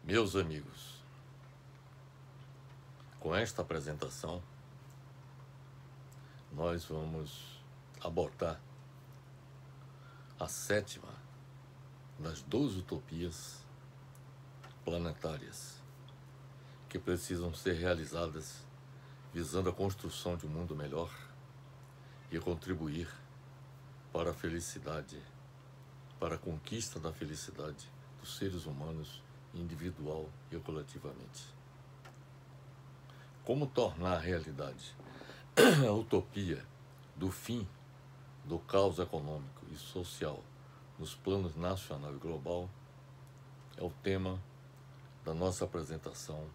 Meus amigos, com esta apresentação, nós vamos abordar a sétima das 12 utopias planetárias que precisam ser realizadas visando a construção de um mundo melhor e contribuir para a felicidade, para a conquista da felicidade dos seres humanos individual e coletivamente. Como tornar realidade a utopia do fim do caos econômico e social nos planos nacional e global é o tema da nossa apresentação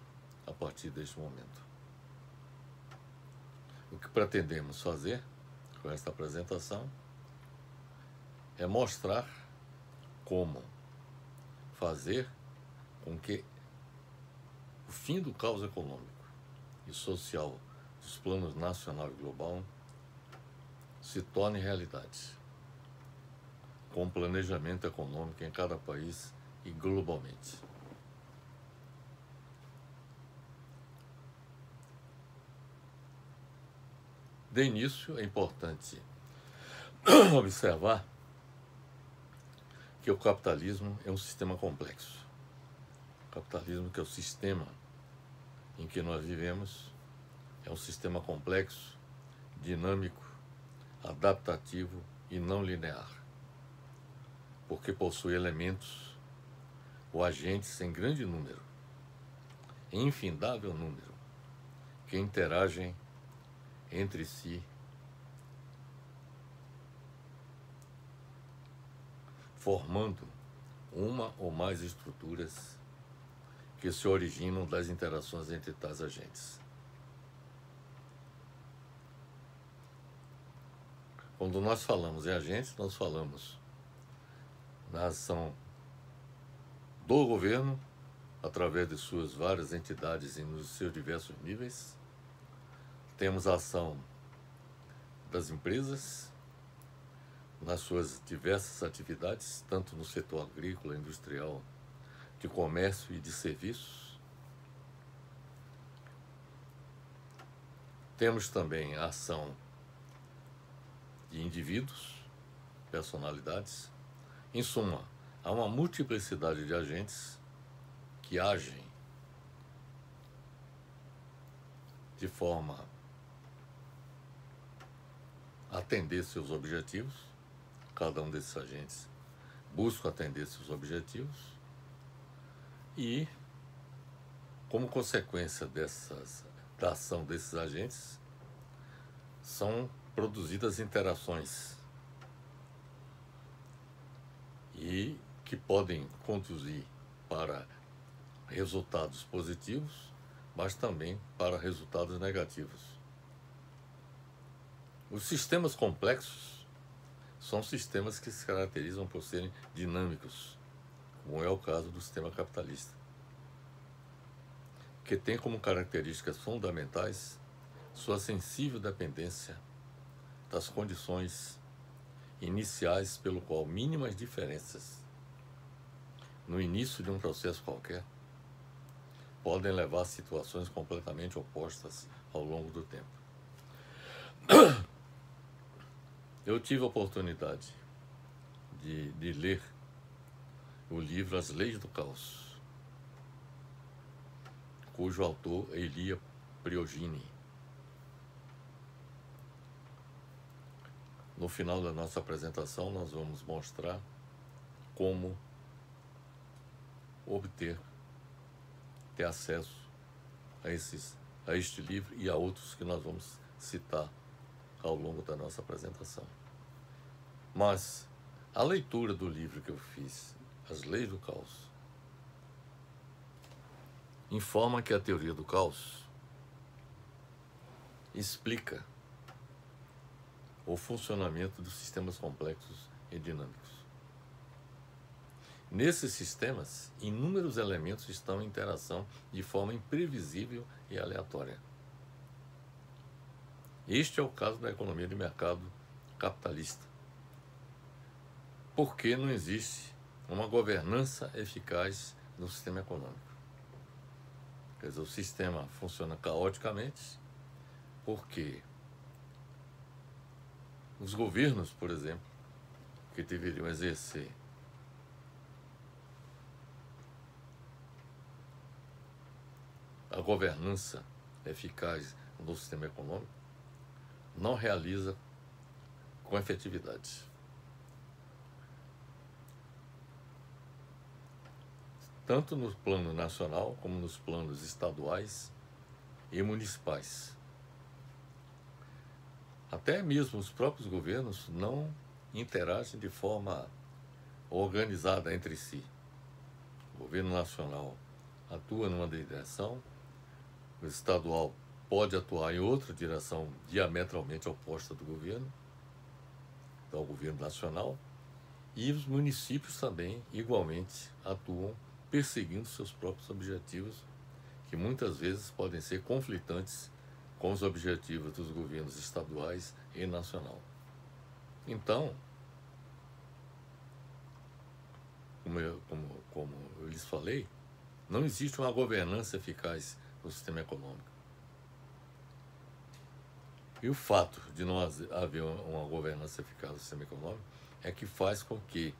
a partir deste momento. O que pretendemos fazer com esta apresentação é mostrar como fazer com que o fim do caos econômico e social dos planos nacional e global se torne realidade, com planejamento econômico em cada país e globalmente. De início, é importante observar que o capitalismo é um sistema complexo. O capitalismo, que é o sistema em que nós vivemos, é um sistema complexo, dinâmico, adaptativo e não linear, porque possui elementos ou agentes em grande número, em infindável número, que interagem entre si, formando uma ou mais estruturas que se originam das interações entre tais agentes. Quando nós falamos em agentes, nós falamos na ação do governo, através de suas várias entidades e nos seus diversos níveis. Temos a ação das empresas, nas suas diversas atividades, tanto no setor agrícola, industrial, de comércio e de serviços. Temos também a ação de indivíduos, personalidades. Em suma, há uma multiplicidade de agentes que agem de forma a atender seus objetivos. Cada um desses agentes busca atender seus objetivos e, como consequência da ação desses agentes, são produzidas interações e que podem conduzir para resultados positivos, mas também para resultados negativos. Os sistemas complexos são sistemas que se caracterizam por serem dinâmicos, como é o caso do sistema capitalista, que tem como características fundamentais sua sensível dependência das condições iniciais, pelo qual mínimas diferenças no início de um processo qualquer podem levar a situações completamente opostas ao longo do tempo. Eu tive a oportunidade de ler o livro As Leis do Caos, cujo autor é Elia Priogini. No final da nossa apresentação, nós vamos mostrar como ter acesso a este livro e a outros que nós vamos citar ao longo da nossa apresentação. Mas a leitura do livro que eu fiz, As Leis do Caos, informa que a teoria do caos explica o funcionamento dos sistemas complexos e dinâmicos. Nesses sistemas, inúmeros elementos estão em interação de forma imprevisível e aleatória. Este é o caso da economia de mercado capitalista, porque não existe uma governança eficaz no sistema econômico. Quer dizer, o sistema funciona caoticamente porque os governos, por exemplo, que deveriam exercer a governança eficaz no sistema econômico, não realiza com efetividade. Tanto no plano nacional como nos planos estaduais e municipais. Até mesmo os próprios governos não interagem de forma organizada entre si. O governo nacional atua numa direção, o estadual pode atuar em outra direção diametralmente oposta do governo, então o governo nacional, e os municípios também igualmente atuam perseguindo seus próprios objetivos, que muitas vezes podem ser conflitantes com os objetivos dos governos estaduais e nacional. Então, como eu lhes falei, não existe uma governança eficaz no sistema econômico. E o fato de não haver uma governança eficaz no sistema econômico é que faz com que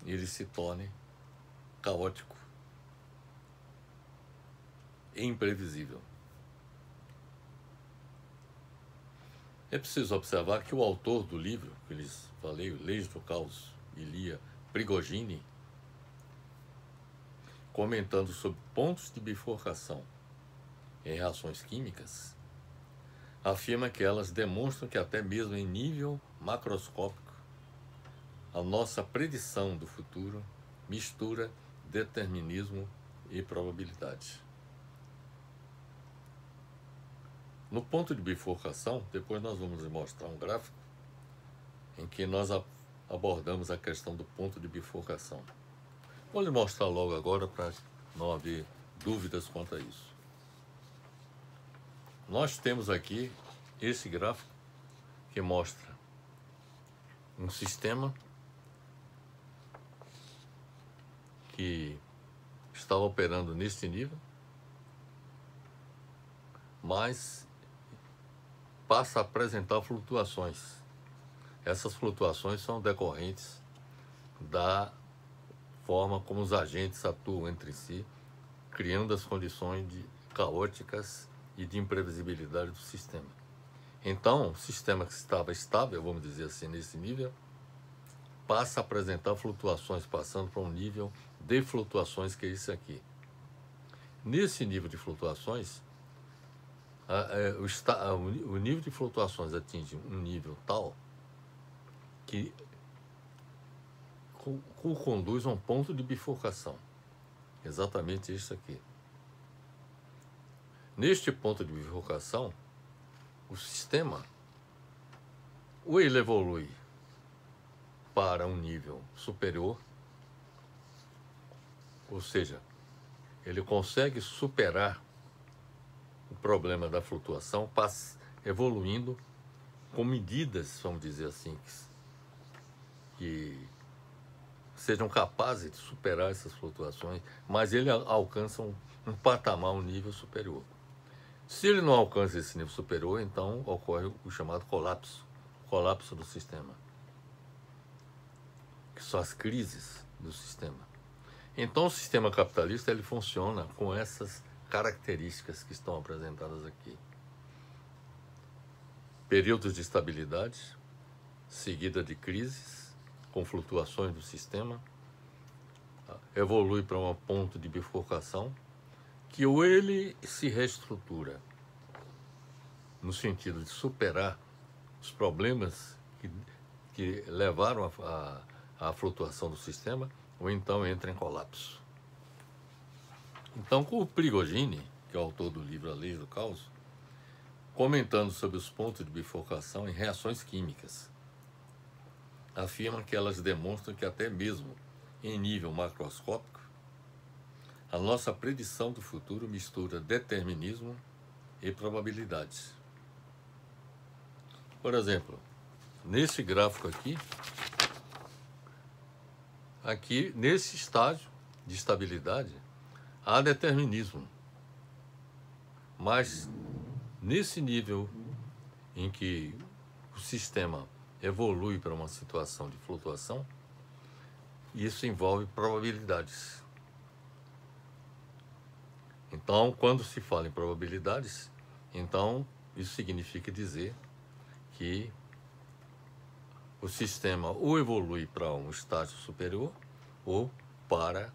ele se torne caótico e imprevisível. É preciso observar que o autor do livro, que lhes falei, Leis do Caos, Ilya Prigogine, comentando sobre pontos de bifurcação em reações químicas, afirma que elas demonstram que até mesmo em nível macroscópico, a nossa predição do futuro mistura determinismo e probabilidade. No ponto de bifurcação, depois nós vamos mostrar um gráfico em que nós abordamos a questão do ponto de bifurcação. Vou lhe mostrar logo agora para não haver dúvidas quanto a isso. Nós temos aqui esse gráfico que mostra um sistema que está operando neste nível, mas passa a apresentar flutuações. Essas flutuações são decorrentes da forma como os agentes atuam entre si, criando as condições caóticas e de imprevisibilidade do sistema. Então, o sistema que estava estável, vamos dizer assim, nesse nível, passa a apresentar flutuações, passando para um nível de flutuações, que é esse aqui. Nesse nível de flutuações, o nível de flutuações atinge um nível tal que o conduz a um ponto de bifurcação. Exatamente isso aqui. Neste ponto de bifurcação, o sistema, ou ele evolui para um nível superior, ou seja, ele consegue superar o problema da flutuação, evoluindo com medidas, vamos dizer assim, que sejam capazes de superar essas flutuações, mas ele alcança um patamar, um nível superior. Se ele não alcança esse nível superior, então ocorre o chamado colapso do sistema, que são as crises do sistema. Então o sistema capitalista ele funciona com essas características que estão apresentadas aqui. Períodos de estabilidade, seguida de crises, com flutuações do sistema, evolui para um ponto de bifurcação, que ou ele se reestrutura, no sentido de superar os problemas que levaram à flutuação do sistema, ou então entra em colapso. Então, com o Prigogine, que é o autor do livro A Lei do Caos, comentando sobre os pontos de bifurcação em reações químicas, afirma que elas demonstram que até mesmo em nível macroscópico, a nossa predição do futuro mistura determinismo e probabilidades. Por exemplo, nesse gráfico aqui nesse estágio de estabilidade, há determinismo. Mas nesse nível em que o sistema evolui para uma situação de flutuação, isso envolve probabilidades. Então, quando se fala em probabilidades, então isso significa dizer que o sistema ou evolui para um estágio superior ou para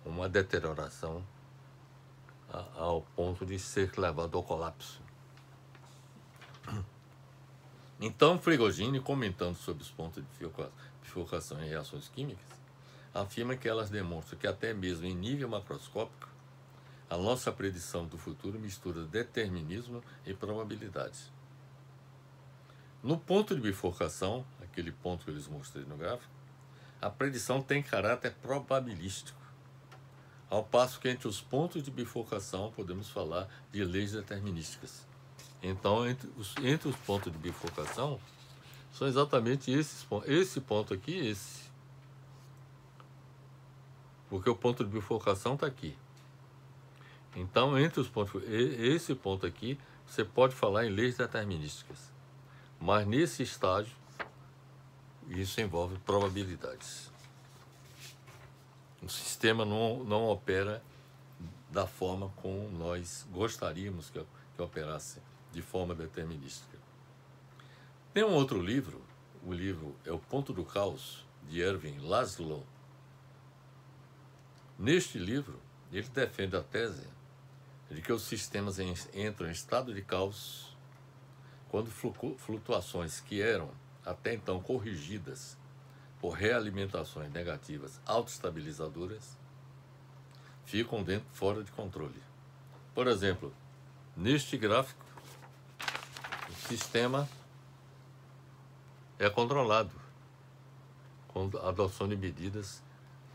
uma deterioração ao ponto de ser levado ao colapso. Então, Prigogine, comentando sobre os pontos de bifurcação em reações químicas, afirma que elas demonstram que até mesmo em nível macroscópico, a nossa predição do futuro mistura determinismo e probabilidades. No ponto de bifurcação, aquele ponto que eu lhes mostrei no gráfico, a predição tem caráter probabilístico, ao passo que entre os pontos de bifurcação podemos falar de leis determinísticas. Então, entre os pontos de bifurcação, são exatamente esses pontos. Esse ponto aqui e esse. Porque o ponto de bifurcação está aqui. Então, entre os pontos, esse ponto aqui, você pode falar em leis determinísticas. Mas nesse estágio, isso envolve probabilidades. O sistema não opera da forma como nós gostaríamos que operasse, de forma determinística. Tem um outro livro, o livro é O Ponto do Caos, de Ervin Laszlo. Neste livro, ele defende a tese de que os sistemas entram em estado de caos quando flutuações que eram até então corrigidas por realimentações negativas autoestabilizadoras ficam fora de controle. Por exemplo, neste gráfico, o sistema é controlado com a adoção de medidas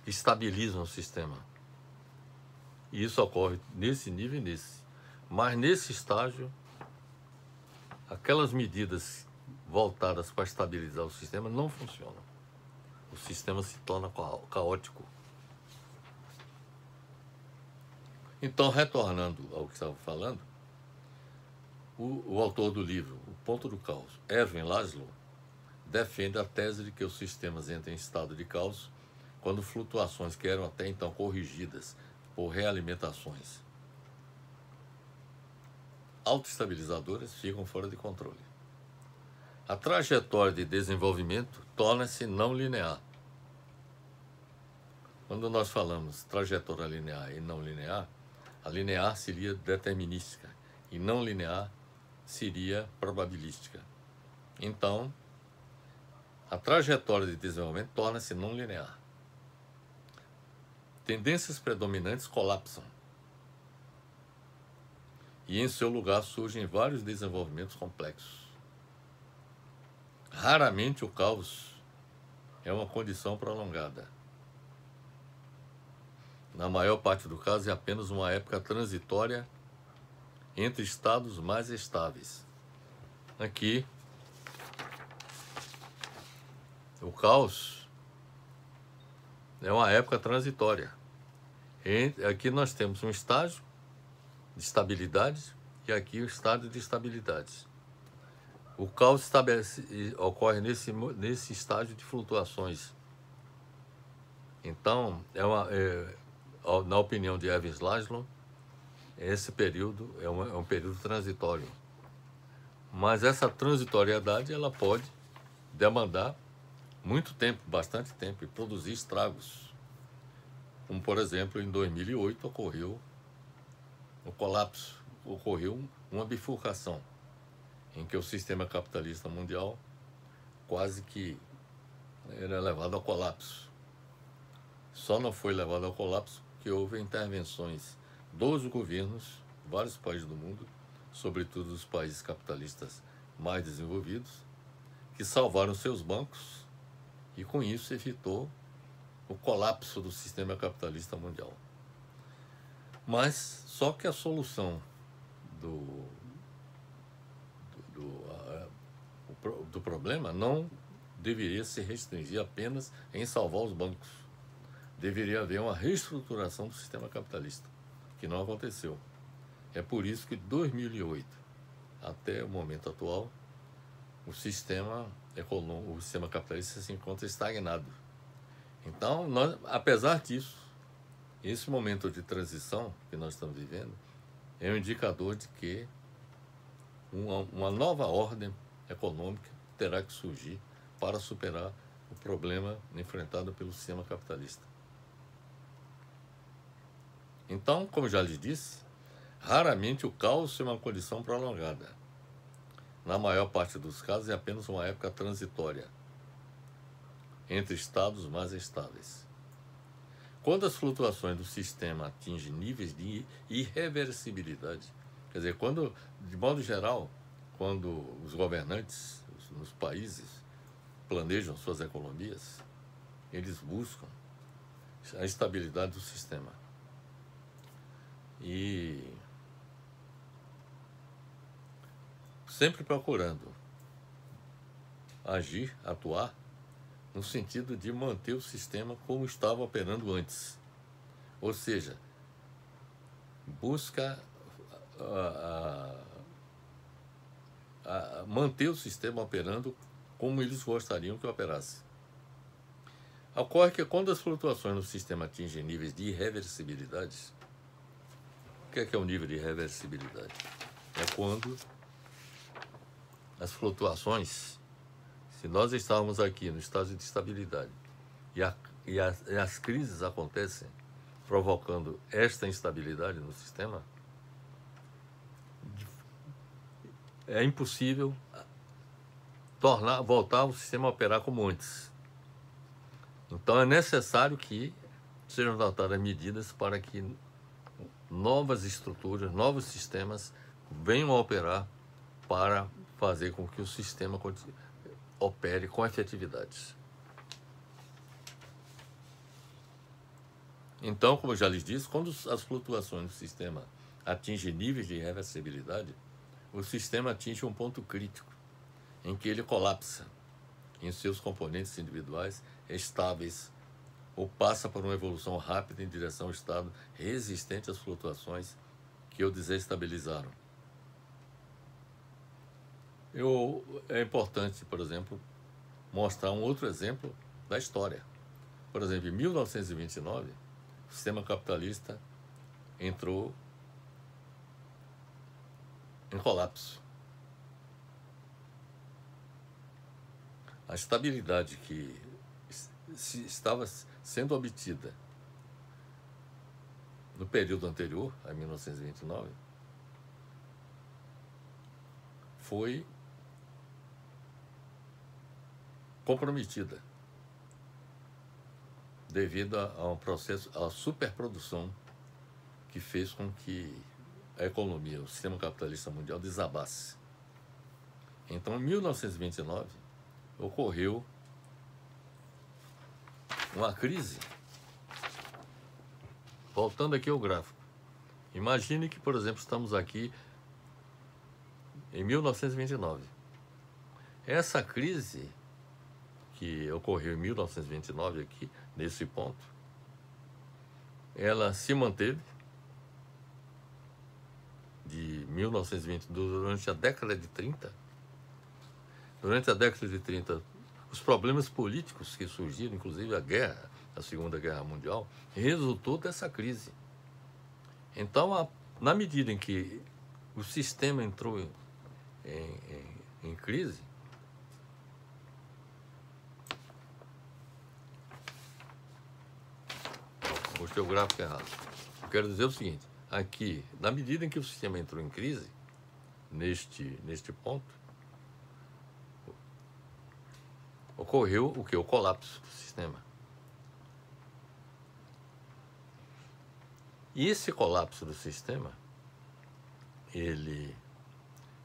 que estabilizam o sistema. E isso ocorre nesse nível e nesse. Mas nesse estágio, aquelas medidas voltadas para estabilizar o sistema não funcionam. O sistema se torna caótico. Então, retornando ao que estava falando, o autor do livro, O Ponto do Caos, Ervin Laszlo, defende a tese de que os sistemas entram em estado de caos quando flutuações que eram até então corrigidas por realimentações autoestabilizadoras ficam fora de controle. A trajetória de desenvolvimento torna-se não linear. Quando nós falamos trajetória linear e não linear, a linear seria determinística e não linear seria probabilística. Então, a trajetória de desenvolvimento torna-se não linear. Tendências predominantes colapsam. E em seu lugar surgem vários desenvolvimentos complexos. Raramente o caos é uma condição prolongada. Na maior parte do caso é apenas uma época transitória entre estados mais estáveis. Aqui, o caos é uma época transitória. Aqui nós temos um estágio de estabilidade e aqui o estado de estabilidade. O caos ocorre nesse estágio de flutuações. Então, na opinião de Ervin Laszlo, esse período é um período transitório. Mas essa transitoriedade ela pode demandar muito tempo, bastante tempo, e produzir estragos. Como, por exemplo, em 2008 ocorreu um colapso, ocorreu uma bifurcação, em que o sistema capitalista mundial quase que era levado ao colapso. Só não foi levado ao colapso porque houve intervenções dos governos, vários países do mundo, sobretudo os países capitalistas mais desenvolvidos, que salvaram seus bancos e com isso evitou o colapso do sistema capitalista mundial. Mas só que a solução do problema não deveria se restringir apenas em salvar os bancos. Deveria haver uma reestruturação do sistema capitalista. que não aconteceu. É por isso que de 2008 até o momento atual, o sistema econômico, o sistema capitalista se encontra estagnado. Então, apesar disso, esse momento de transição que nós estamos vivendo é um indicador de que uma nova ordem econômica terá que surgir para superar o problema enfrentado pelo sistema capitalista. Então, como já lhe disse, raramente o caos é uma condição prolongada. Na maior parte dos casos, é apenas uma época transitória entre estados mais estáveis. Quando as flutuações do sistema atingem níveis de irreversibilidade, quer dizer, quando, de modo geral, quando os governantes nos países planejam suas economias, eles buscam a estabilidade do sistema. E sempre procurando agir, atuar, no sentido de manter o sistema como estava operando antes. Ou seja, busca manter o sistema operando como eles gostariam que operasse. Ocorre que quando as flutuações no sistema atingem níveis de irreversibilidade, o que é o nível de irreversibilidade? É quando as flutuações, se nós estávamos aqui no estado de estabilidade e as crises acontecem provocando esta instabilidade no sistema, é impossível voltar o sistema a operar como antes. Então é necessário que sejam adotadas medidas para que novas estruturas, novos sistemas venham a operar para fazer com que o sistema opere com efetividade. Então, como eu já lhes disse, quando as flutuações do sistema atingem níveis de irreversibilidade, o sistema atinge um ponto crítico, em que ele colapsa em seus componentes individuais estáveis ou passa por uma evolução rápida em direção ao estado resistente às flutuações que o desestabilizaram. É importante, por exemplo, mostrar um outro exemplo da história. Por exemplo, em 1929, o sistema capitalista entrou em colapso. A estabilidade que estava sendo obtida no período anterior, a 1929, foi comprometida devido a um processo, a superprodução que fez com que a economia, o sistema capitalista mundial desabasse. Então, em 1929, ocorreu uma crise. Voltando aqui ao gráfico. Imagine que, por exemplo, estamos aqui em 1929. Essa crise que ocorreu em 1929 aqui, nesse ponto, ela se manteve de 1920 durante a década de 30. Durante a década de 30, os problemas políticos que surgiram, inclusive a guerra, a Segunda Guerra Mundial, resultou dessa crise. Então, na medida em que o sistema entrou em crise, mostrei o gráfico errado. Eu quero dizer o seguinte, aqui, na medida em que o sistema entrou em crise, neste ponto, ocorreu o que? O colapso do sistema. E esse colapso do sistema, quer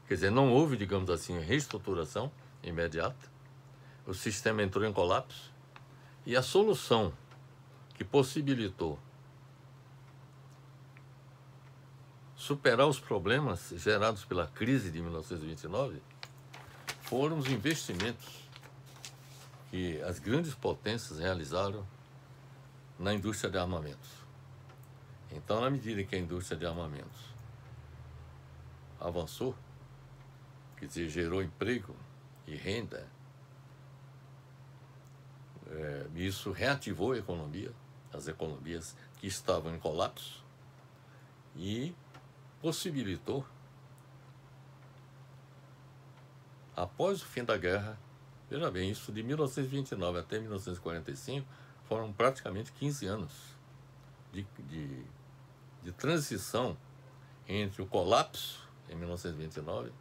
dizer, não houve, digamos assim, reestruturação imediata, o sistema entrou em colapso, e a solução que possibilitou superar os problemas gerados pela crise de 1929 foram os investimentos que as grandes potências realizaram na indústria de armamentos. Então, na medida em que a indústria de armamentos avançou, quer dizer, gerou emprego e renda, isso reativou a economia, as economias que estavam em colapso, e possibilitou, após o fim da guerra, veja bem, isso de 1929 até 1945 foram praticamente 15 anos de transição entre o colapso em 1929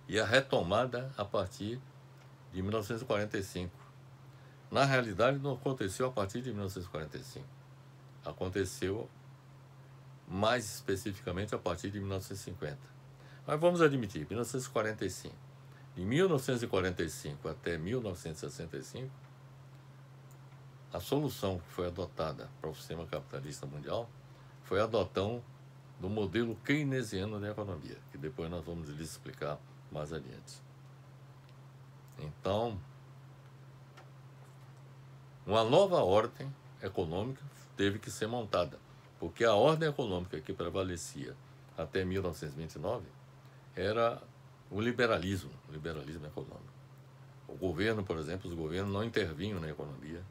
e a retomada a partir de 1945. Na realidade, não aconteceu a partir de 1945. Aconteceu mais especificamente a partir de 1950. Mas vamos admitir, 1945. De 1945 até 1965, a solução que foi adotada para o sistema capitalista mundial foi a adoção do modelo keynesiano da economia, que depois nós vamos lhes explicar mais adiante. Então, uma nova ordem econômica teve que ser montada, porque a ordem econômica que prevalecia até 1929 era o liberalismo econômico. O governo, por exemplo, os governos não intervinham na economia.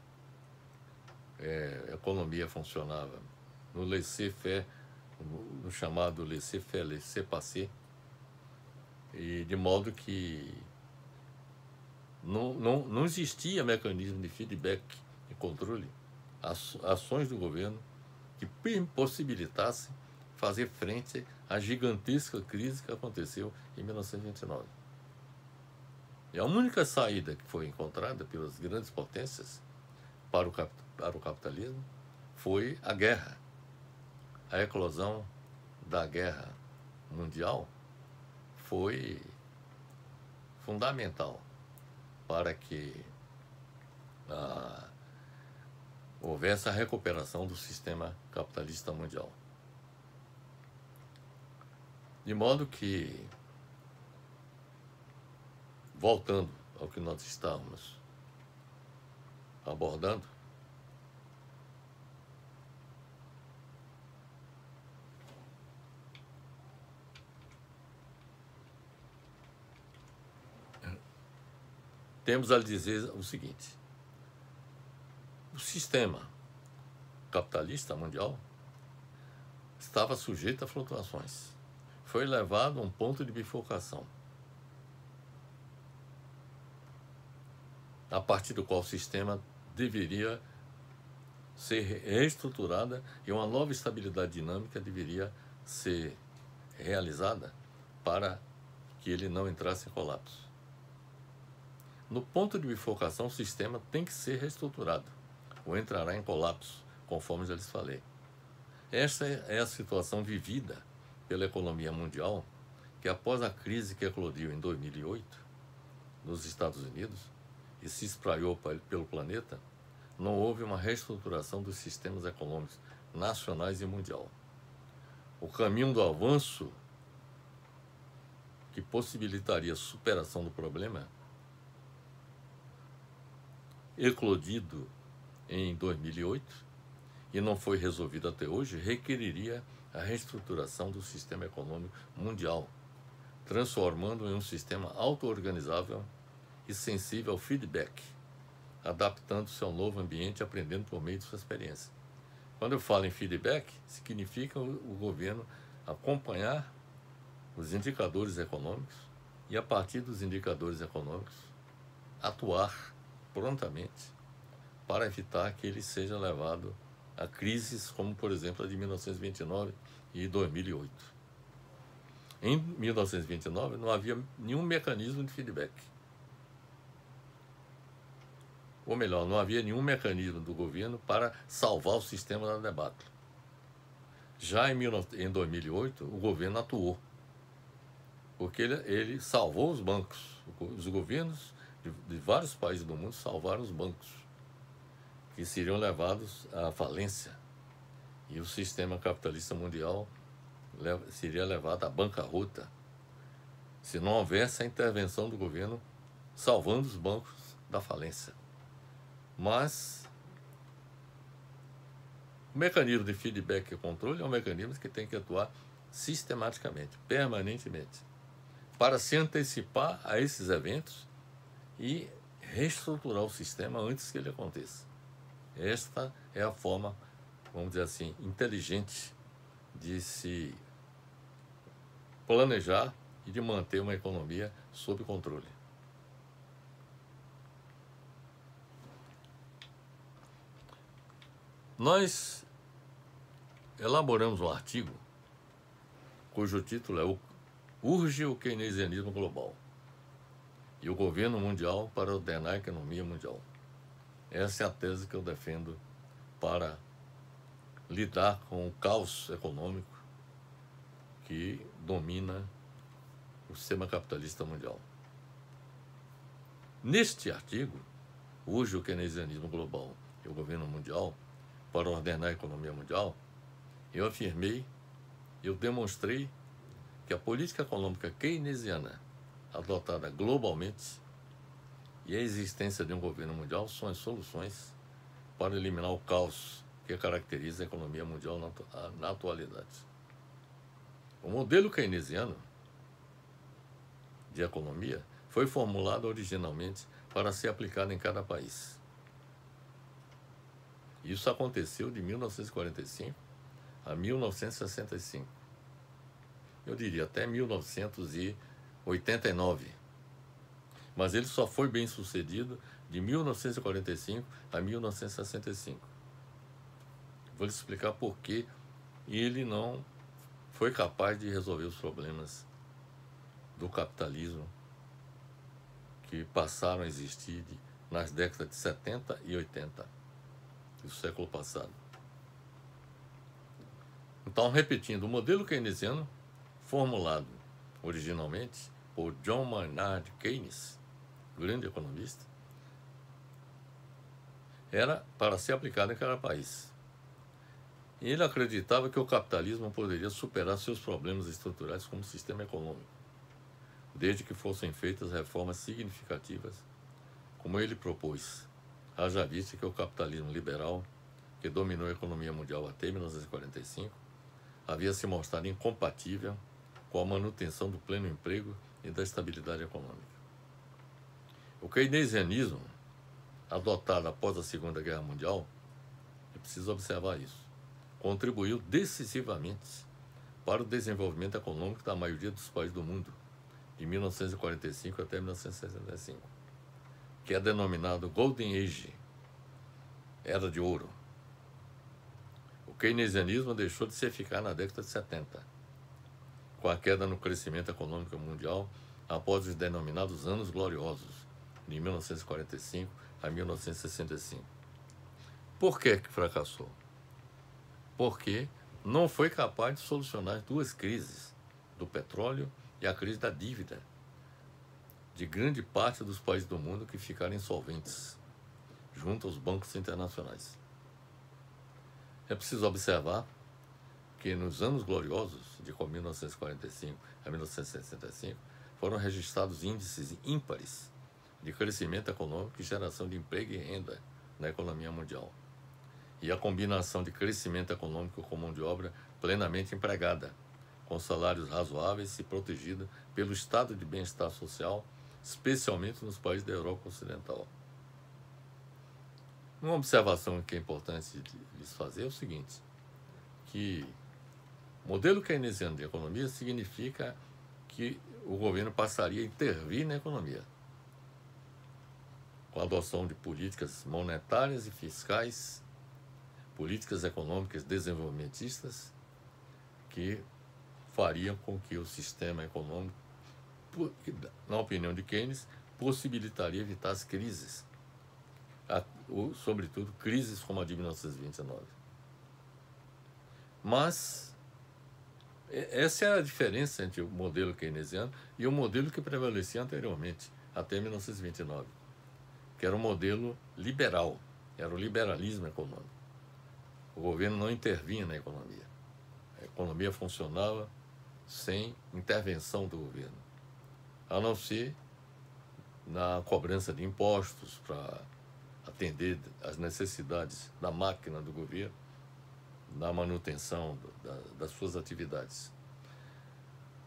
A economia funcionava no laissez-faire, no chamado laissez-faire, laissez-passer, e de modo que não existia mecanismo de feedback e controle, ações do governo que possibilitassem fazer frente à gigantesca crise que aconteceu em 1929. E a única saída que foi encontrada pelas grandes potências para o capitalismo foi a guerra. A eclosão da guerra mundial foi fundamental para que houvesse a recuperação do sistema capitalista mundial. De modo que, voltando ao que nós estávamos abordando, temos a dizer o seguinte: o sistema capitalista mundial estava sujeito a flutuações. Foi levado a um ponto de bifurcação, a partir do qual o sistema deveria ser reestruturada e uma nova estabilidade dinâmica deveria ser realizada para que ele não entrasse em colapso. No ponto de bifurcação, o sistema tem que ser reestruturado ou entrará em colapso, conforme já lhes falei. Esta é a situação vivida pela economia mundial, que após a crise que eclodiu em 2008 nos Estados Unidos e se espraiou pelo planeta, não houve uma reestruturação dos sistemas econômicos nacionais e mundial. O caminho do avanço que possibilitaria a superação do problema eclodido em 2008 e não foi resolvido até hoje, requeriria a reestruturação do sistema econômico mundial, transformando em um sistema auto-organizável e sensível ao feedback, adaptando-se ao novo ambiente e aprendendo por meio de sua experiência. Quando eu falo em feedback, significa o governo acompanhar os indicadores econômicos e, a partir dos indicadores econômicos, atuar prontamente para evitar que ele seja levado a crises como, por exemplo, a de 1929 e 2008. Em 1929 não havia nenhum mecanismo de feedback. Ou melhor, não havia nenhum mecanismo do governo para salvar o sistema da debacle. Já em 2008, o governo atuou, porque ele salvou os bancos. Os governos de vários países do mundo salvaram os bancos, que seriam levados à falência, e o sistema capitalista mundial seria levado à bancarrota, se não houvesse a intervenção do governo salvando os bancos da falência. Mas O mecanismo de feedback e controle é um mecanismo que tem que atuar sistematicamente, permanentemente, para se antecipar a esses eventos e reestruturar o sistema antes que ele aconteça. Esta é a forma, vamos dizer assim, inteligente de se planejar e de manter uma economia sob controle. Nós elaboramos um artigo cujo título é Urge o Keynesianismo Global e o Governo Mundial para ordenar a economia mundial. Essa é a tese que eu defendo para lidar com o caos econômico que domina o sistema capitalista mundial. Neste artigo, Urge o Keynesianismo Global e o Governo Mundial para ordenar a economia mundial, eu afirmei, eu demonstrei que a política econômica keynesiana adotada globalmente e a existência de um governo mundial são as soluções para eliminar o caos que caracteriza a economia mundial na atualidade. O modelo keynesiano de economia foi formulado originalmente para ser aplicado em cada país. Isso aconteceu de 1945 a 1965. Eu diria até 1989. Mas ele só foi bem sucedido de 1945 a 1965. Vou lhe explicar por que ele não foi capaz de resolver os problemas do capitalismo que passaram a existir nas décadas de 70 e 80 do século passado. Então, repetindo, o modelo keynesiano, formulado originalmente por John Maynard Keynes, grande economista, era para ser aplicado em cada país. Ele acreditava que o capitalismo poderia superar seus problemas estruturais como sistema econômico, desde que fossem feitas reformas significativas, como ele propôs. Haja vista que o capitalismo liberal, que dominou a economia mundial até 1945, havia se mostrado incompatível com a manutenção do pleno emprego e da estabilidade econômica. O keynesianismo, adotado após a Segunda Guerra Mundial, é preciso observar isso, contribuiu decisivamente para o desenvolvimento econômico da maioria dos países do mundo, de 1945 até 1965, que é denominado Golden Age, Era de Ouro. O keynesianismo deixou de se eficaz na década de 70, com a queda no crescimento econômico mundial após os denominados Anos Gloriosos, de 1945 a 1965. Por que fracassou? Porque não foi capaz de solucionar as duas crises, do petróleo e a crise da dívida, de grande parte dos países do mundo que ficaram insolventes, junto aos bancos internacionais. É preciso observar que nos anos gloriosos, de 1945 a 1965, foram registrados índices ímpares de crescimento econômico e geração de emprego e renda na economia mundial. E a combinação de crescimento econômico com mão de obra plenamente empregada, com salários razoáveis e protegida pelo estado de bem-estar social, especialmente nos países da Europa Ocidental. Uma observação que é importante de lhes fazer é o seguinte, que o modelo keynesiano de economia significa que o governo passaria a intervir na economia, com a adoção de políticas monetárias e fiscais, políticas econômicas desenvolvimentistas, que fariam com que o sistema econômico, na opinião de Keynes, possibilitaria evitar as crises, sobretudo crises como a de 1929. Mas essa é a diferença entre o modelo keynesiano e o modelo que prevalecia anteriormente, até 1929, que era um modelo liberal, era o liberalismo econômico. O governo não intervinha na economia. A economia funcionava sem intervenção do governo, a não ser na cobrança de impostos para atender às necessidades da máquina do governo, na manutenção das suas atividades.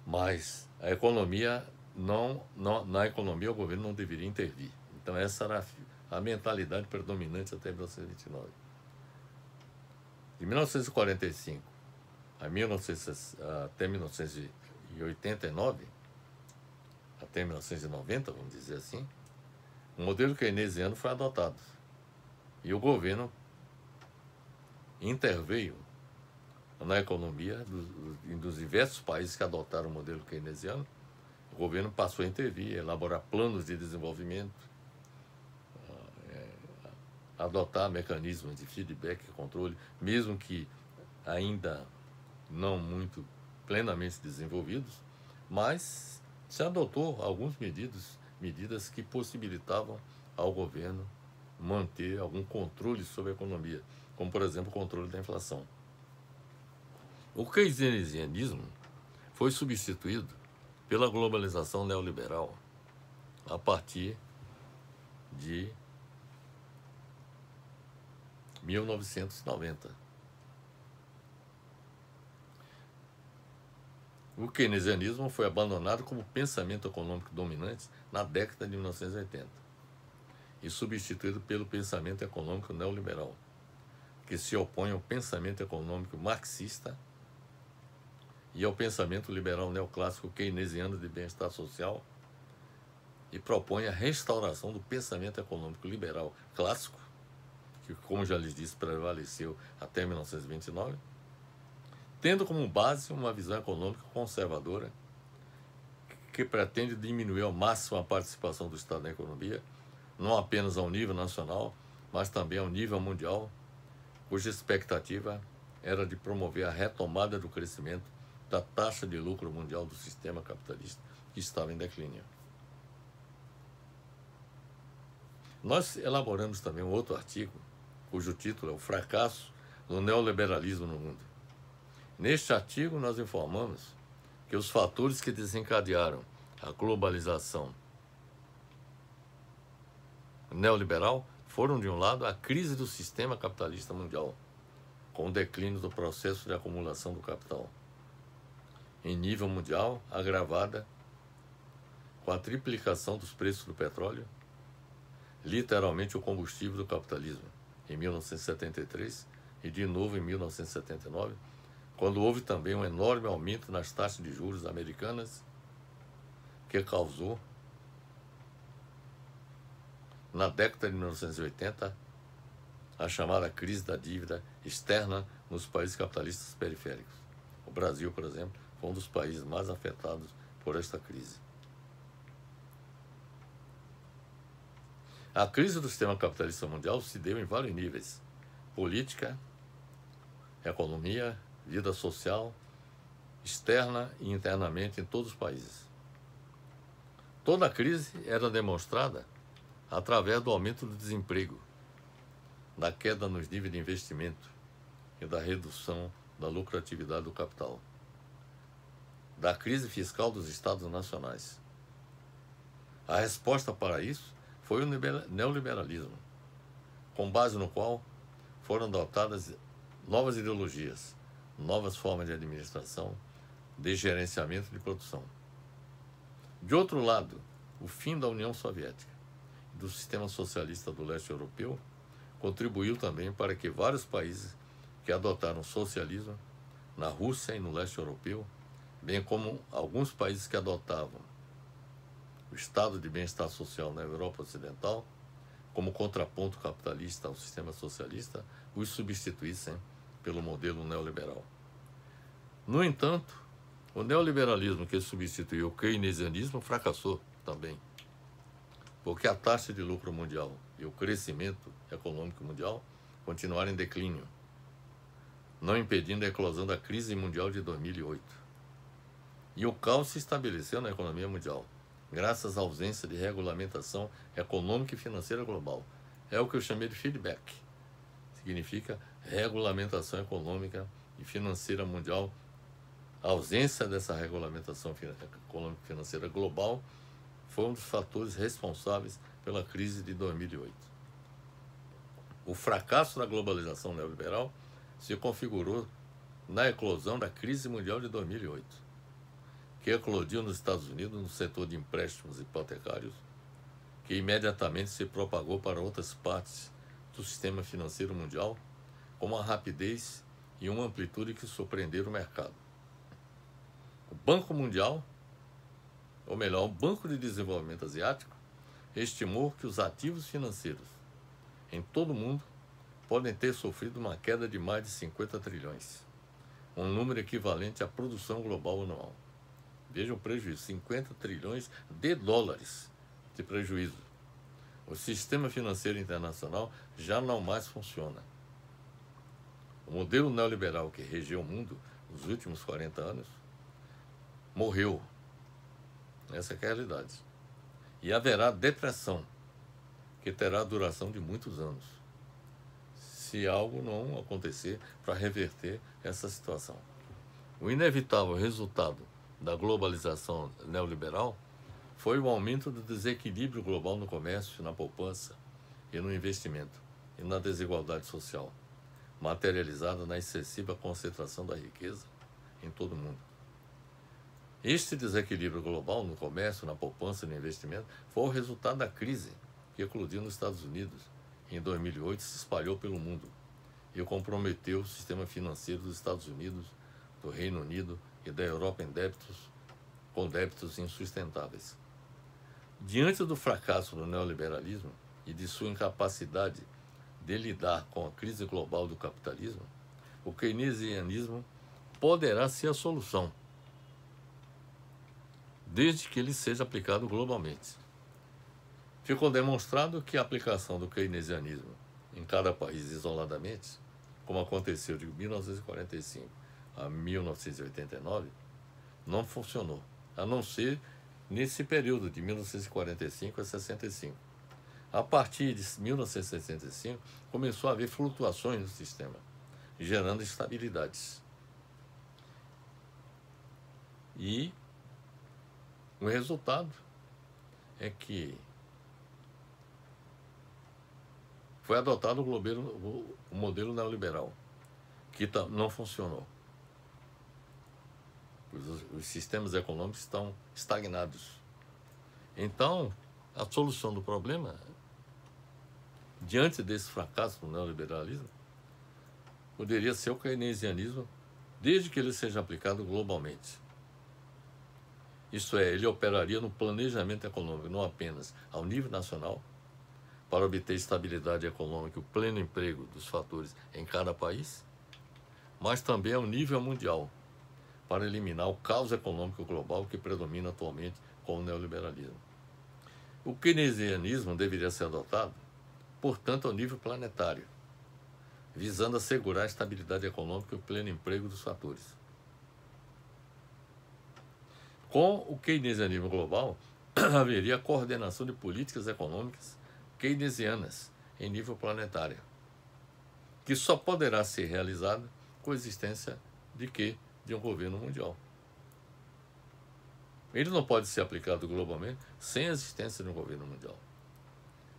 Mas a economia na economia o governo não deveria intervir. Então essa era a mentalidade predominante até 1929. De 1945 até 1989, até 1990, vamos dizer assim, o modelo keynesiano foi adotado. E o governo interveio na economia dos diversos países que adotaram o modelo keynesiano. O governo passou a intervir, elaborar planos de desenvolvimento, adotar mecanismos de feedback e controle, mesmo que ainda não muito plenamente desenvolvidos, mas se adotou algumas medidas que possibilitavam ao governo manter algum controle sobre a economia, como, por exemplo, o controle da inflação. O keynesianismo foi substituído pela globalização neoliberal a partir de 1990. O keynesianismo foi abandonado como pensamento econômico dominante na década de 1980 e substituído pelo pensamento econômico neoliberal, que se opõe ao pensamento econômico marxista e ao pensamento liberal neoclássico keynesiano de bem-estar social, e propõe a restauração do pensamento econômico liberal clássico, que, como já lhes disse, prevaleceu até 1929, tendo como base uma visão econômica conservadora que pretende diminuir ao máximo a participação do Estado na economia, não apenas ao nível nacional, mas também ao nível mundial, cuja expectativa era de promover a retomada do crescimento da taxa de lucro mundial do sistema capitalista, que estava em declínio. Nós elaboramos também um outro artigo, cujo título é O Fracasso do Neoliberalismo no Mundo. Neste artigo, nós informamos que os fatores que desencadearam a globalização neoliberal foram, de um lado, a crise do sistema capitalista mundial, com o declínio do processo de acumulação do capital, em nível mundial, agravada com a triplicação dos preços do petróleo, literalmente o combustível do capitalismo, em 1973 e de novo em 1979, quando houve também um enorme aumento nas taxas de juros americanas, que causou, na década de 1980, a chamada crise da dívida externa nos países capitalistas periféricos. O Brasil, por exemplo, foi um dos países mais afetados por esta crise. A crise do sistema capitalista mundial se deu em vários níveis: política, economia, vida social, externa e internamente em todos os países. Toda a crise era demonstrada através do aumento do desemprego, da queda nos níveis de investimento e da redução da lucratividade do capital, da crise fiscal dos estados nacionais. A resposta para isso foi o neoliberalismo, com base no qual foram adotadas novas ideologias, novas formas de administração, de gerenciamento de produção. De outro lado, o fim da União Soviética e do sistema socialista do leste europeu contribuiu também para que vários países que adotaram o socialismo, na Rússia e no leste europeu, bem como alguns países que adotavam o estado de bem-estar social na Europa Ocidental, como contraponto capitalista ao sistema socialista, os substituíssem pelo modelo neoliberal. No entanto, o neoliberalismo que substituiu o keynesianismo fracassou também, porque a taxa de lucro mundial e o crescimento econômico mundial continuaram em declínio, não impedindo a eclosão da crise mundial de 2008. E o caos se estabeleceu na economia mundial, graças à ausência de regulamentação econômica e financeira global. É o que eu chamei de feedback. Significa regulamentação econômica e financeira mundial. A ausência dessa regulamentação econômica e financeira global foi um dos fatores responsáveis pela crise de 2008. O fracasso da globalização neoliberal se configurou na eclosão da crise mundial de 2008, que eclodiu nos Estados Unidos no setor de empréstimos hipotecários, que imediatamente se propagou para outras partes do sistema financeiro mundial com uma rapidez e uma amplitude que surpreenderam o mercado. O Banco Mundial, ou melhor, o Banco de Desenvolvimento Asiático, estimou que os ativos financeiros em todo o mundo podem ter sofrido uma queda de mais de 50 trilhões, um número equivalente à produção global anual. Veja o prejuízo, 50 trilhões de dólares de prejuízo. O sistema financeiro internacional já não mais funciona. O modelo neoliberal que regeu o mundo nos últimos 40 anos morreu. Essa é a realidade. E haverá depressão, que terá duração de muitos anos, se algo não acontecer para reverter essa situação. O inevitável resultado da globalização neoliberal foi o aumento do desequilíbrio global no comércio, na poupança e no investimento, e na desigualdade social, materializada na excessiva concentração da riqueza em todo o mundo. Este desequilíbrio global no comércio, na poupança e no investimento foi o resultado da crise que eclodiu nos Estados Unidos em 2008 e se espalhou pelo mundo e comprometeu o sistema financeiro dos Estados Unidos, do Reino Unido e da Europa com débitos insustentáveis. Diante do fracasso do neoliberalismo e de sua incapacidade de lidar com a crise global do capitalismo, o keynesianismo poderá ser a solução, desde que ele seja aplicado globalmente. Ficou demonstrado que a aplicação do keynesianismo em cada país isoladamente, como aconteceu de 1945 a 1989, não funcionou, a não ser nesse período de 1945 a 65. A partir de 1965, começou a haver flutuações no sistema, gerando instabilidades. E o resultado é que foi adotado o modelo neoliberal, que não funcionou. Os sistemas econômicos estão estagnados. Então, a solução do problema, diante desse fracasso do neoliberalismo, poderia ser o keynesianismo, desde que ele seja aplicado globalmente. Isto é, ele operaria no planejamento econômico, não apenas ao nível nacional, para obter estabilidade econômica e o pleno emprego dos fatores em cada país, mas também ao nível mundial, para eliminar o caos econômico global que predomina atualmente com o neoliberalismo. O keynesianismo deveria ser adotado, portanto, ao nível planetário, visando assegurar a estabilidade econômica e o pleno emprego dos fatores. Com o keynesianismo global, haveria coordenação de políticas econômicas keynesianas em nível planetário, que só poderá ser realizada com a existência de um governo mundial. Ele não pode ser aplicado globalmente sem a existência de um governo mundial.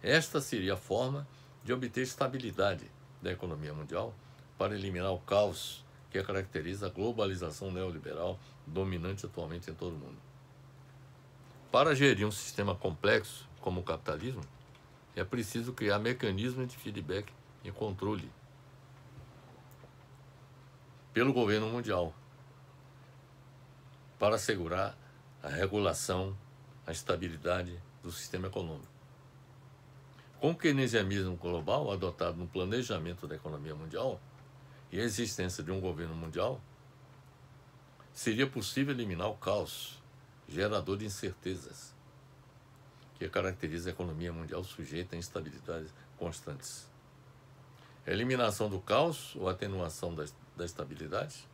Esta seria a forma de obter estabilidade da economia mundial para eliminar o caos que caracteriza a globalização neoliberal dominante atualmente em todo o mundo. Para gerir um sistema complexo como o capitalismo, é preciso criar mecanismos de feedback e controle pelo governo mundial para assegurar a regulação, a estabilidade do sistema econômico. Com o keynesianismo global adotado no planejamento da economia mundial e a existência de um governo mundial, seria possível eliminar o caos gerador de incertezas que caracteriza a economia mundial sujeita a instabilidades constantes. A eliminação do caos ou atenuação da estabilidade,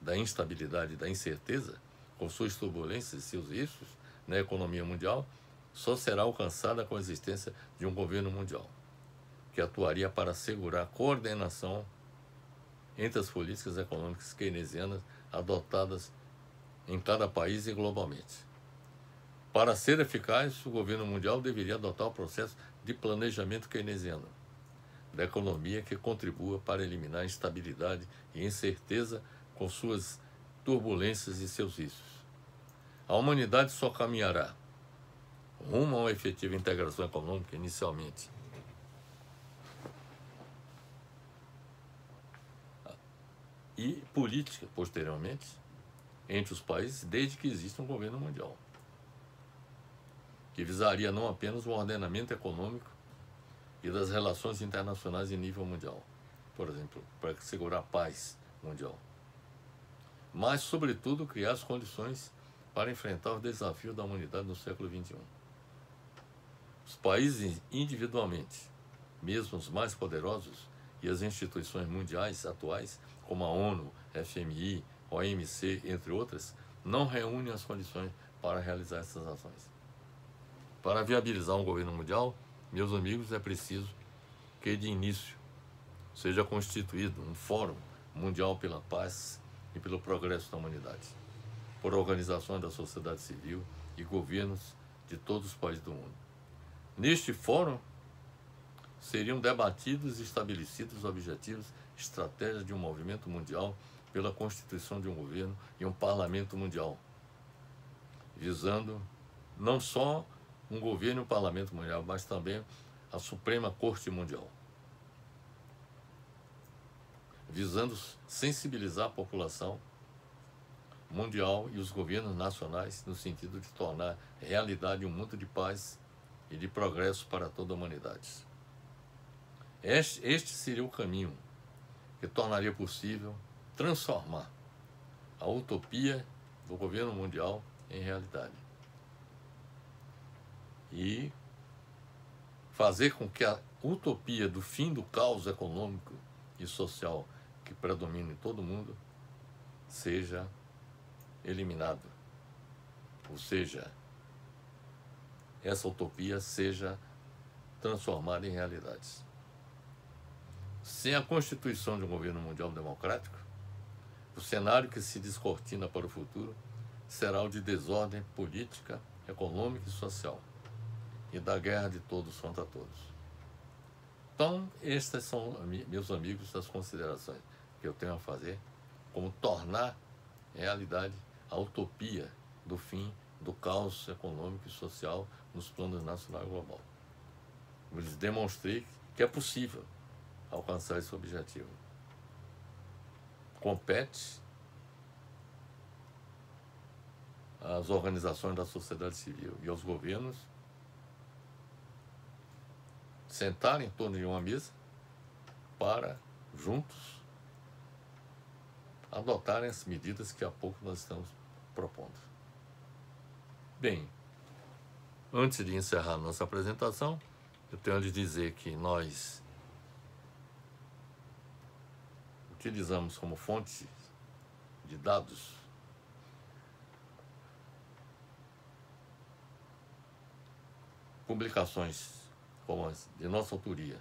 da instabilidade e da incerteza, com suas turbulências e seus riscos na economia mundial, só será alcançada com a existência de um governo mundial, que atuaria para assegurar a coordenação entre as políticas econômicas keynesianas adotadas em cada país e globalmente. Para ser eficaz, o governo mundial deveria adotar o processo de planejamento keynesiano, da economia que contribua para eliminar a instabilidade e incerteza com suas turbulências e seus riscos. A humanidade só caminhará rumo a uma efetiva integração econômica inicialmente e política posteriormente entre os países, desde que exista um governo mundial que visaria não apenas o ordenamento econômico e das relações internacionais em nível mundial, por exemplo, para assegurar a paz mundial, mas, sobretudo, criar as condições para enfrentar os desafios da humanidade no século XXI. Os países individualmente, mesmo os mais poderosos, e as instituições mundiais atuais, como a ONU, FMI, OMC, entre outras, não reúnem as condições para realizar essas ações. Para viabilizar um governo mundial, meus amigos, é preciso que de início seja constituído um Fórum Mundial pela Paz e pelo Progresso da Humanidade, por organizações da sociedade civil e governos de todos os países do mundo. Neste fórum seriam debatidos e estabelecidos os objetivos e estratégias de um movimento mundial pela constituição de um governo e um parlamento mundial, visando não só um governo e um parlamento mundial, mas também a Suprema Corte Mundial, visando sensibilizar a população mundial e os governos nacionais no sentido de tornar realidade um mundo de paz e de progresso para toda a humanidade. Este seria o caminho que tornaria possível transformar a utopia do governo mundial em realidade e fazer com que a utopia do fim do caos econômico e social que predomina em todo o mundo seja eliminado, ou seja, essa utopia seja transformada em realidades. Sem a constituição de um governo mundial democrático, o cenário que se descortina para o futuro será o de desordem política, econômica e social, e da guerra de todos contra todos. Então, estas são, meus amigos, as considerações que eu tenho a fazer, como tornar realidade a utopia do fim do caos econômico e social nos planos nacional e global. Eu lhes demonstrei que é possível alcançar esse objetivo. Compete às organizações da sociedade civil e aos governos sentarem em torno de uma mesa para, juntos, adotarem as medidas que há pouco nós estamos propondo. Bem, antes de encerrar nossa apresentação, eu tenho a lhe dizer que nós utilizamos como fonte de dados publicações como as de nossa autoria,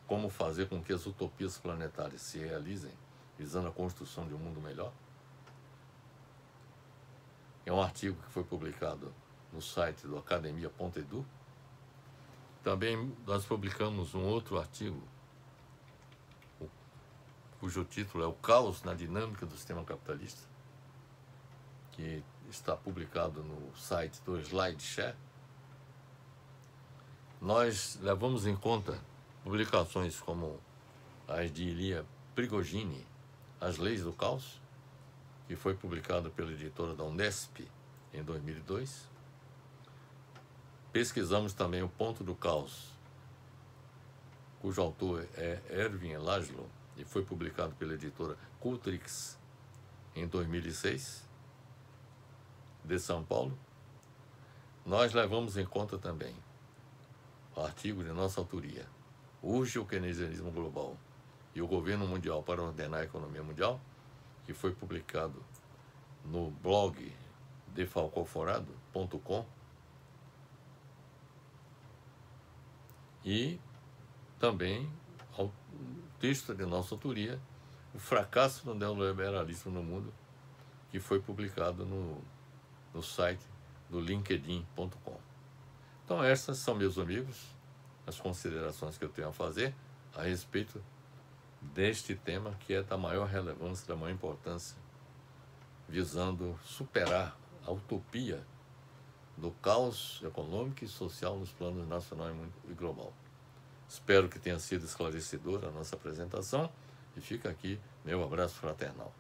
como fazer com que as utopias planetárias se realizem, visando a construção de um mundo melhor. É um artigo que foi publicado no site do academia.edu. Também nós publicamos um outro artigo, cujo título é O Caos na Dinâmica do Sistema Capitalista, que está publicado no site do SlideShare. Nós levamos em conta publicações como as de Ilya Prigogine, As Leis do Caos, que foi publicado pela editora da Unesp em 2002. Pesquisamos também O Ponto do Caos, cujo autor é Ervin Laszlo, e foi publicado pela editora Cultrix em 2006, de São Paulo. Nós levamos em conta também o artigo de nossa autoria, Urge o Keynesianismo Global e o Governo Mundial para Ordenar a Economia Mundial, que foi publicado no blog defalcoforado.com, e também o texto de nossa autoria, O Fracasso do Neoliberalismo no Mundo, que foi publicado no site do linkedin.com. Então essas são, meus amigos, as considerações que eu tenho a fazer a respeito deste tema que é da maior relevância, da maior importância, visando superar a utopia do caos econômico e social nos planos nacional e global. Espero que tenha sido esclarecedora a nossa apresentação e fica aqui meu abraço fraternal.